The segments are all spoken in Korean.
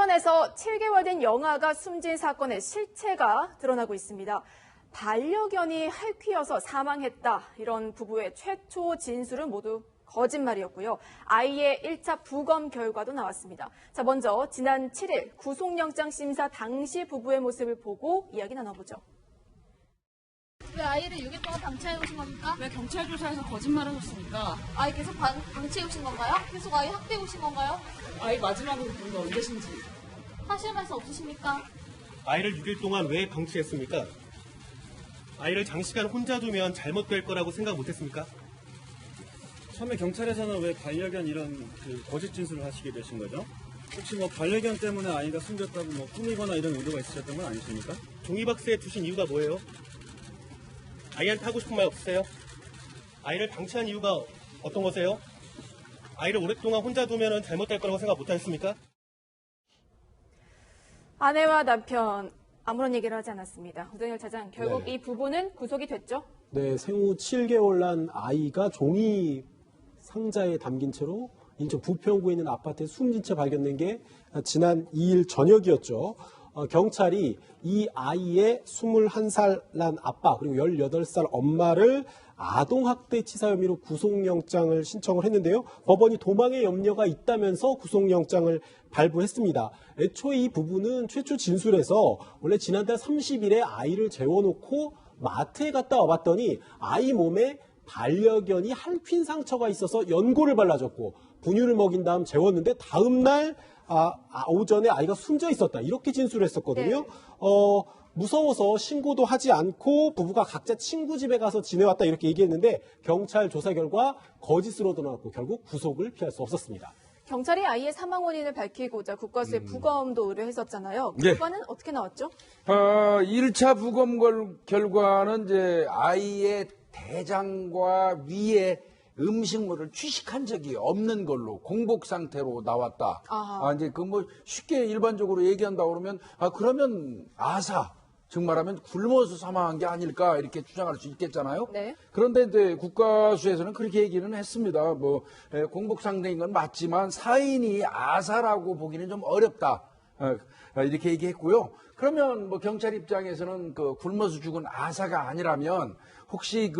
부천에서 7개월 된 영아가 숨진 사건의 실체가 드러나고 있습니다. 반려견이 핥히어서 사망했다. 이런 부부의 최초 진술은 모두 거짓말이었고요. 아이의 1차 부검 결과도 나왔습니다. 자, 먼저 지난 7일 구속영장 심사 당시 부부의 모습을 보고 이야기 나눠보죠. 왜 아이를 6일 동안 방치해 오신 겁니까? 왜 경찰 조사에서 거짓말을 하셨습니까? 아이 계속 방치해 오신 건가요? 계속 아이 학대해 오신 건가요? 아이 마지막으로 본 게 언제신지. 하실 말씀 없으십니까? 아이를 6일 동안 왜 방치했습니까? 아이를 장시간 혼자 두면 잘못될 거라고 생각 못했습니까? 처음에 경찰에서는 왜 반려견 이런 거짓 진술을 하시게 되신 거죠? 혹시 뭐 반려견 때문에 아이가 숨졌다고 뭐 꾸미거나 이런 의도가 있으셨던 건 아니십니까? 종이박스에 두신 이유가 뭐예요? 아이한테 하고 싶은 말 없으세요? 아이를 방치한 이유가 어떤 거세요? 아이를 오랫동안 혼자 두면 잘못될 거라고 생각 못하셨습니까? 아내와 남편 아무런 얘기를 하지 않았습니다. 우정열 차장, 결국 이 부부는 구속이 됐죠? 네, 생후 7개월 난 아이가 종이 상자에 담긴 채로 인천 부평구에 있는 아파트에 숨진 채 발견된 게 지난 2일 저녁이었죠. 경찰이 이 아이의 21살 난 아빠 그리고 18살 엄마를 아동학대 치사 혐의로 구속영장을 신청을 했는데요. 법원이 도망의 염려가 있다면서 구속영장을 발부했습니다. 애초에 이 부부는 최초 진술에서 원래 지난달 30일에 아이를 재워놓고 마트에 갔다 와봤더니 아이 몸에 반려견이 핥힌 상처가 있어서 연고를 발라줬고 분유를 먹인 다음 재웠는데 다음 날 오전에 아이가 숨져 있었다. 이렇게 진술을 했었거든요. 네. 무서워서 신고도 하지 않고 부부가 각자 친구 집에 가서 지내왔다 이렇게 얘기했는데 경찰 조사 결과 거짓으로 드러났고 결국 구속을 피할 수 없었습니다. 경찰이 아이의 사망 원인을 밝히고자 국과수에 부검도 의뢰했었잖아요. 네. 결과는 어떻게 나왔죠? 1차 부검 결과는 이제 아이의 대장과 위에 음식물을 취식한 적이 없는 걸로 공복 상태로 나왔다. 이제 그 뭐 쉽게 일반적으로 얘기한다 그러면 그러면 즉 말하면 굶어서 사망한 게 아닐까 이렇게 주장할 수 있겠잖아요. 네. 그런데 이제 국가수에서는 그렇게 얘기는 했습니다. 공복 상태인 건 맞지만 사인이 아사라고 보기는 좀 어렵다. 이렇게 얘기했고요. 그러면 경찰 입장에서는 굶어서 죽은 아사가 아니라면 혹시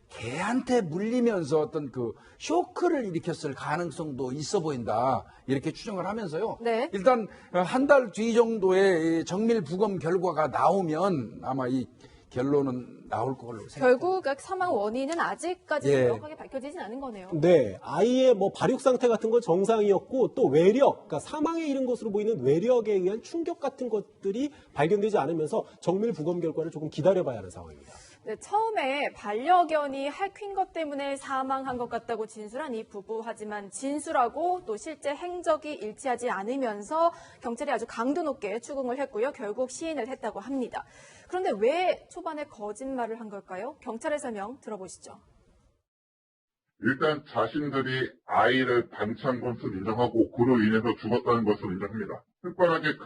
개한테 물리면서 어떤 쇼크를 일으켰을 가능성도 있어 보인다. 이렇게 추정을 하면서요. 네. 일단 한 달 뒤 정도에 정밀 부검 결과가 나오면 아마 이 결론은 나올 걸로 생각합니다. 결국 사망 원인은 아직까지 정확하게 밝혀지진 않은 거네요. 네, 아이의 발육 상태 같은 건 정상이었고 또 외력, 그러니까 사망에 이른 것으로 보이는 외력에 의한 충격 같은 것들이 발견되지 않으면서 정밀 부검 결과를 조금 기다려봐야 하는 상황입니다. 네, 처음에 반려견이 핥힌 것 때문에 사망한 것 같다고 진술한 이 부부. 하지만 진술하고 또 실제 행적이 일치하지 않으면서 경찰이 아주 강도 높게 추궁을 했고요. 결국 시인을 했다고 합니다. 그런데 왜 초반에 거짓말을 한 걸까요? 경찰의 설명 들어보시죠. 일단 자신들이 아이를 방치한 것을 인정하고 그로 인해서 죽었다는 것을 인정합니다. 특별하게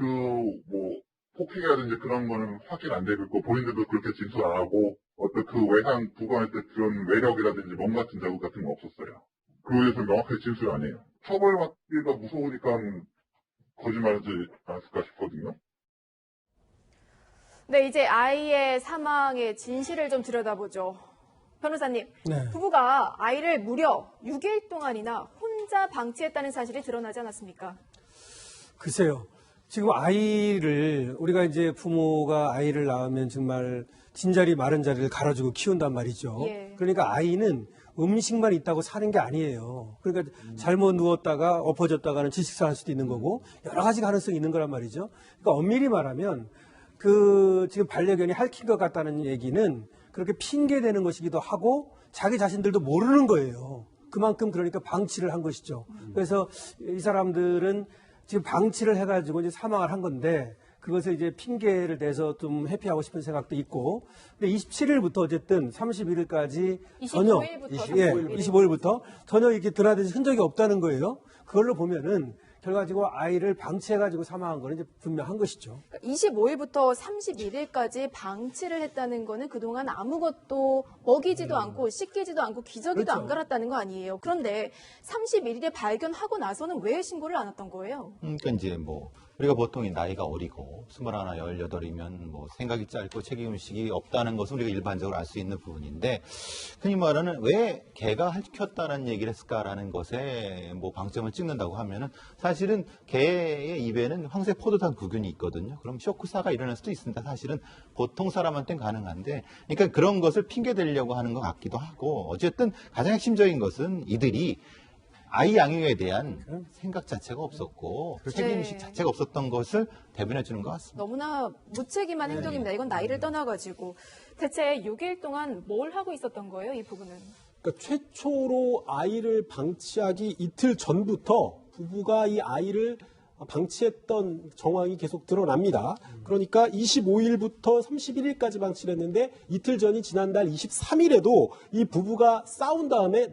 폭행이라든지 그런 거는 확인 안 되고 있고 본인들도 그렇게 진술 안 하고 어떤 외상 부검할 때 그런 외력이라든지 몸 같은 자국 같은 거 없었어요. 그에 대해서 명확하게 진술 안 해요. 처벌받기가 무서우니까 거짓말하지 않았을까 싶거든요. 네, 이제 아이의 사망의 진실을 좀 들여다보죠. 변호사님, 네. 부부가 아이를 무려 6일 동안이나 혼자 방치했다는 사실이 드러나지 않았습니까? 글쎄요. 지금 아이를 우리가 이제 부모가 아이를 낳으면 정말 진자리 마른 자리를 갈아주고 키운단 말이죠. 예. 그러니까 아이는 음식만 있다고 사는 게 아니에요. 그러니까 잘못 누웠다가 엎어졌다가는 질식사할 수도 있는 거고 여러 가지 가능성이 있는 거란 말이죠. 그러니까 엄밀히 말하면 지금 반려견이 핥힌 것 같다는 얘기는 그렇게 핑계대는 것이기도 하고 자기 자신들도 모르는 거예요. 그만큼 그러니까 방치를 한 것이죠. 그래서 이 사람들은 지금 방치를 해가지고 이제 사망을 한 건데 그것을 이제 핑계를 대서 좀 회피하고 싶은 생각도 있고. 근데 27일부터 어쨌든 31일까지 전혀 25일부터 전혀 이렇게 드러나듯이 흔적이 없다는 거예요. 그걸로 보면은 결과적으로 아이를 방치해가지고 사망한 거는 이제 분명한 것이죠. 25일부터 31일까지 방치를 했다는 거는 그동안 아무것도 먹이지도 않고 씻기지도 않고 기저귀도 그렇죠. 안 갈았다는 거 아니에요. 그런데 31일에 발견하고 나서는 왜 신고를 안 했던 거예요? 그러니까 이제 우리가 보통 이 나이가 어리고 21, 18이면 뭐 생각이 짧고 책임의식이 없다는 것은 우리가 일반적으로 알 수 있는 부분인데, 흔히 말하는 왜 개가 핥혔다는 얘기를 했을까라는 것에 뭐 방점을 찍는다고 하면은, 사실은 개의 입에는 황색포도당 구균이 있거든요. 그럼 쇼크사가 일어날 수도 있습니다. 사실은 보통 사람한테는 가능한데, 그러니까 그런 것을 핑계 대려고 하는 것 같기도 하고, 어쨌든 가장 핵심적인 것은 이들이 아이 양육에 대한 생각 자체가 없었고 책임의식 자체가 없었던 것을 대변해 주는 것 같습니다. 너무나 무책임한 행동입니다. 이건 나이를 떠나가지고. 대체 6일 동안 뭘 하고 있었던 거예요, 이 부부는? 그러니까 최초로 아이를 방치하기 이틀 전부터 부부가 이 아이를 방치했던 정황이 계속 드러납니다. 그러니까 25일부터 31일까지 방치를 했는데 이틀 전이 지난달 23일에도 이 부부가 싸운 다음에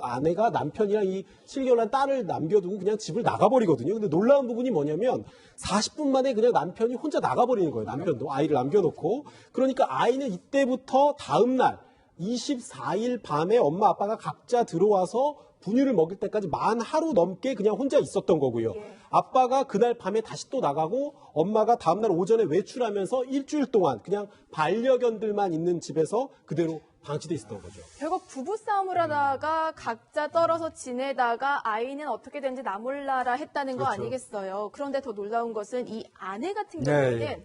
아내가 남편이랑 이 7개월한 딸을 남겨두고 그냥 집을 나가버리거든요. 근데 놀라운 부분이 뭐냐면 40분 만에 그냥 남편이 혼자 나가버리는 거예요. 남편도 아이를 남겨놓고. 그러니까 아이는 이때부터 다음날 24일 밤에 엄마 아빠가 각자 들어와서 분유를 먹일 때까지 만 하루 넘게 그냥 혼자 있었던 거고요. 아빠가 그날 밤에 다시 또 나가고 엄마가 다음날 오전에 외출하면서 일주일 동안 그냥 반려견들만 있는 집에서 그대로 방치돼 있었던 거죠. 결국 부부싸움을 하다가 각자 떨어져 지내다가 아이는 어떻게 되는지 나 몰라라 했다는 거 그렇죠. 아니겠어요. 그런데 더 놀라운 것은 이 아내 같은 경우에는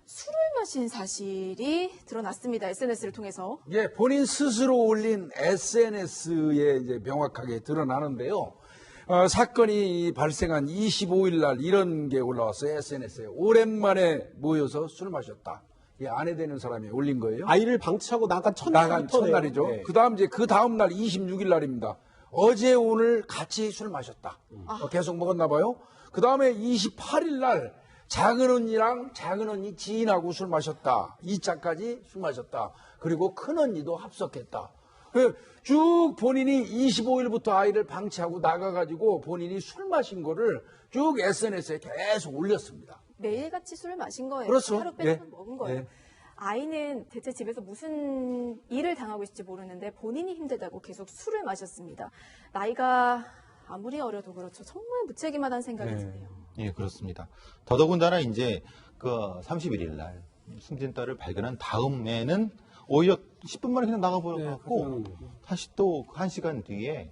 술을 마신 사실이 드러났습니다. SNS를 통해서. 예, 본인 스스로 올린 SNS에 이제 명확하게 드러나는데요. 사건이 발생한 25일 날 이런 게 올라왔어요. SNS에. 오랜만에 모여서 술 마셨다. 이 아내 되는 사람이 올린 거예요. 아이를 방치하고 나간 첫날이죠. 네. 그다음 이제 그 다음 날 26일 날입니다. 어제 오늘 같이 술 마셨다. 계속 먹었나 봐요. 그다음에 28일 날 작은 언니랑 작은 언니 지인하고 술 마셨다. 2차까지 술 마셨다. 그리고 큰 언니도 합석했다. 쭉 본인이 25일부터 아이를 방치하고 나가가지고 본인이 술 마신 거를 쭉 SNS에 계속 올렸습니다. 매일같이 술을 마신 거예요. 그렇죠. 하루 빼서 먹은 거예요. 예. 아이는 대체 집에서 무슨 일을 당하고 있을지 모르는데 본인이 힘들다고 계속 술을 마셨습니다. 나이가 아무리 어려도 그렇죠. 정말 무책임하다는 생각이 드네요. 예, 그렇습니다. 더더군다나 이제 그 31일 날 숨진 딸을 발견한 다음에는 오히려 10분 만에 그냥 나가버려갖고 다시 또 1시간 뒤에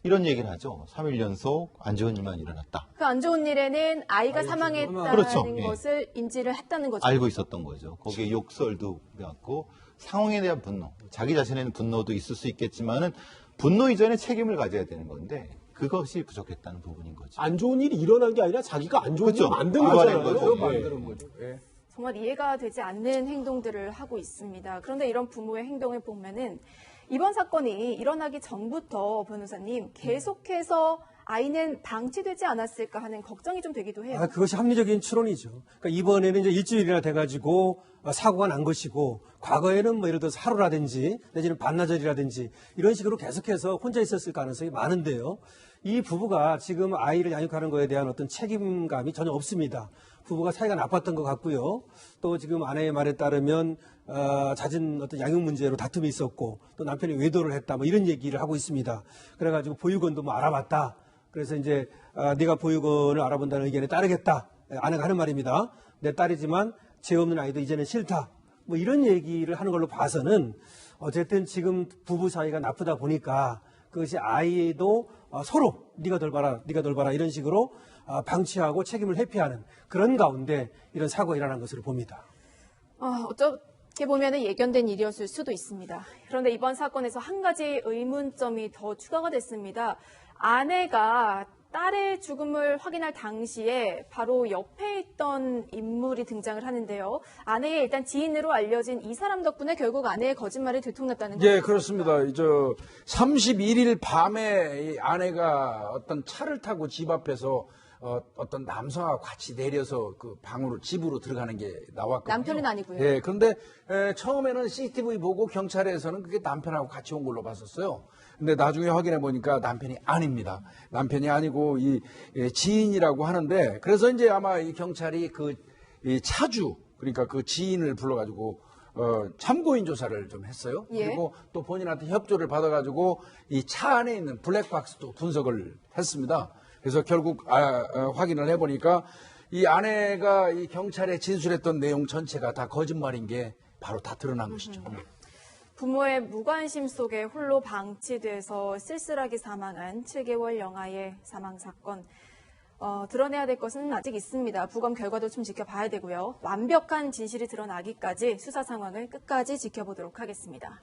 이런 얘기를 하죠. 3일 연속 안 좋은 일만 일어났다. 그 안 좋은 일에는 아이가 사망했다는 그렇죠. 것을 인지를 했다는 거죠. 알고 있었던 거죠. 거기에 욕설도 그래갖고 상황에 대한 분노, 자기 자신에는 분노도 있을 수 있겠지만은 분노 이전에 책임을 가져야 되는 건데 그것이 부족했다는 부분인 거죠. 안 좋은 일이 일어난 게 아니라 자기가 안 좋은 일을 그렇죠. 만든 만든 거잖아요. 거죠. 만드는 거죠. 예. 정말 이해가 되지 않는 행동들을 하고 있습니다. 그런데 이런 부모의 행동을 보면은 이번 사건이 일어나기 전부터 변호사님 계속해서 아이는 방치되지 않았을까 하는 걱정이 좀 되기도 해요. 그것이 합리적인 추론이죠. 그러니까 이번에는 이제 일주일이나 돼가지고 사고가 난 것이고, 과거에는 뭐 예를 들어서 하루라든지 내지는 반나절이라든지 이런 식으로 계속해서 혼자 있었을 가능성이 많은데요. 이 부부가 지금 아이를 양육하는 것에 대한 어떤 책임감이 전혀 없습니다. 부부가 사이가 나빴던 것 같고요. 또 지금 아내의 말에 따르면 잦은 어떤 양육 문제로 다툼이 있었고, 또 남편이 외도를 했다, 뭐 이런 얘기를 하고 있습니다. 그래가지고 보육원도 뭐 알아봤다. 그래서 이제 네가 보육원을 알아본다는 의견에 따르겠다. 아내가 하는 말입니다. 내 딸이지만 죄 없는 아이도 이제는 싫다. 뭐 이런 얘기를 하는 걸로 봐서는 어쨌든 지금 부부 사이가 나쁘다 보니까 그것이 아이도 서로 네가 덜 봐라, 네가 덜 봐라 이런 식으로 방치하고 책임을 회피하는 그런 가운데 이런 사고가 일어난 것으로 봅니다. 어떻게 보면 예견된 일이었을 수도 있습니다. 그런데 이번 사건에서 한 가지 의문점이 더 추가가 됐습니다. 아내가 딸의 죽음을 확인할 당시에 바로 옆에 있던 인물이 등장을 하는데요. 아내의 일단 지인으로 알려진 이 사람 덕분에 결국 아내의 거짓말이 들통났다는 거죠. 예, 그렇습니다. 31일 밤에 이 아내가 어떤 차를 타고 집 앞에서 어떤 남성하고 같이 내려서 그 방으로 집으로 들어가는 게 나왔거든요. 남편은 아니고요. 예, 그런데 처음에는 CCTV 보고 경찰에서는 그게 남편하고 같이 온 걸로 봤었어요. 근데 나중에 확인해 보니까 남편이 아닙니다. 남편이 아니고 이 지인이라고 하는데, 그래서 이제 아마 이 경찰이 이 차주, 그러니까 그 지인을 불러가지고 참고인 조사를 좀 했어요. 예. 그리고 또 본인한테 협조를 받아가지고 이 차 안에 있는 블랙박스도 분석을 했습니다. 그래서 결국 확인을 해보니까 이 아내가 이 경찰에 진술했던 내용 전체가 다 거짓말인 게 바로 다 드러난 것이죠. 부모의 무관심 속에 홀로 방치돼서 쓸쓸하게 사망한 7개월 영아의 사망 사건. 드러내야 될 것은 아직 있습니다. 부검 결과도 좀 지켜봐야 되고요. 완벽한 진실이 드러나기까지 수사 상황을 끝까지 지켜보도록 하겠습니다.